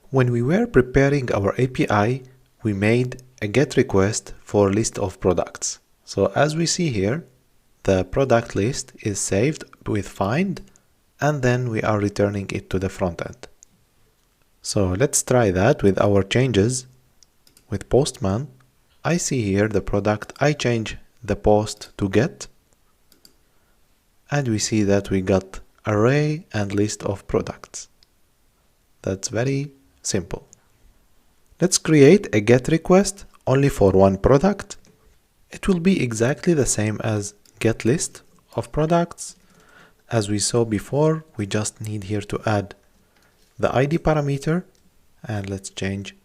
When we were preparing our API, we made a GET request for list of products. So as we see here, the product list is saved with find, and then we are returning it to the front end. So let's try that with our changes. With Postman, I see here the product, I change the post to GET, and we see that we got array and list of products. That's very simple. Let's create a GET request only for one product. It will be exactly the same as GET list of products. As we saw before, we just need here to add the ID parameter, and let's change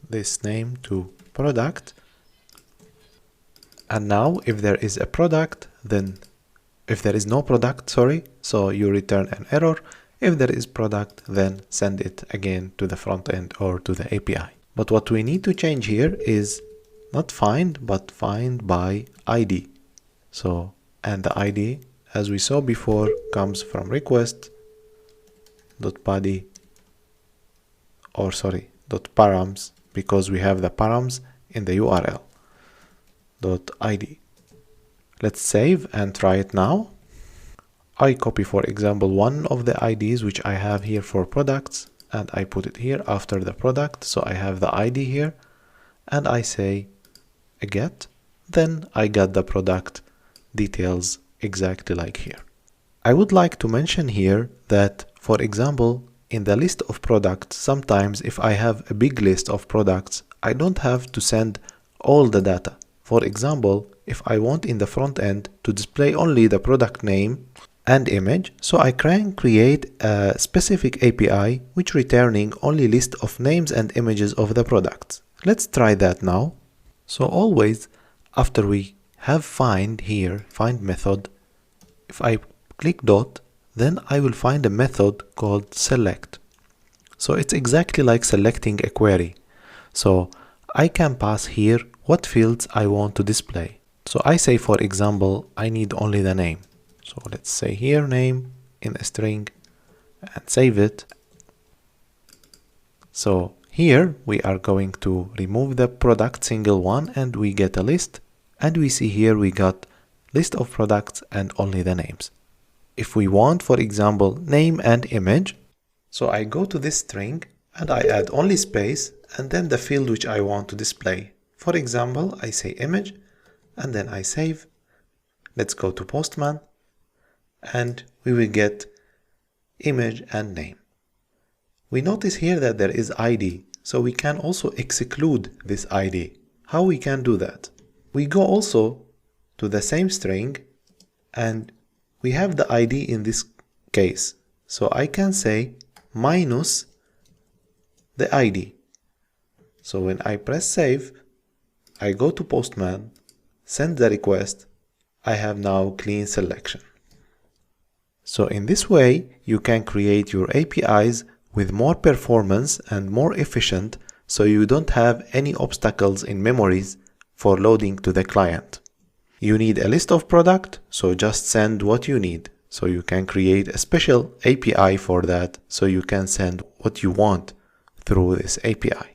this name to product. And now if there is a product, then if there is no product, so you return an error. If there is product, then send it again to the front end or to the API. But what we need to change here is not find, but find by ID. So, and the ID, as we saw before, comes from request.body, .params, because we have the params in the URL, .id. Let's save and try it now. I copy, for example, one of the IDs which I have here for products, and I put it here after the product. So I have the ID here, and I say a get, then I got the product details exactly like here. I would like to mention here that, for example, in the list of products, sometimes if I have a big list of products, I don't have to send all the data. For example, if I want in the front end to display only the product name and image, so I can create a specific API which returning only list of names and images of the products. Let's try that now. So always after we have find here, find method, if I click dot, then I will find a method called select. So it's exactly like selecting a query. So I can pass here what fields I want to display. So I say, for example, I need only the name. So let's say here name in a string and save it. So here we are going to remove the product single one and we get a list, and we see here we got list of products and only the names. If we want, for example, name and image, so I go to this string and I add only space and then the field which I want to display. For example, I say image and then I save. Let's go to Postman and we will get image and name. We notice here that there is ID, so we can also exclude this ID. How we can do that? We go also to the same string and we have the ID in this case. So I can say minus the ID. So when I press save, I go to Postman, send the request, I have now clean selection. So in this way, you can create your APIs with more performance and more efficient, so you don't have any obstacles in memories for loading to the client. You need a list of product, so just send what you need. So you can create a special API for that, so you can send what you want through this API.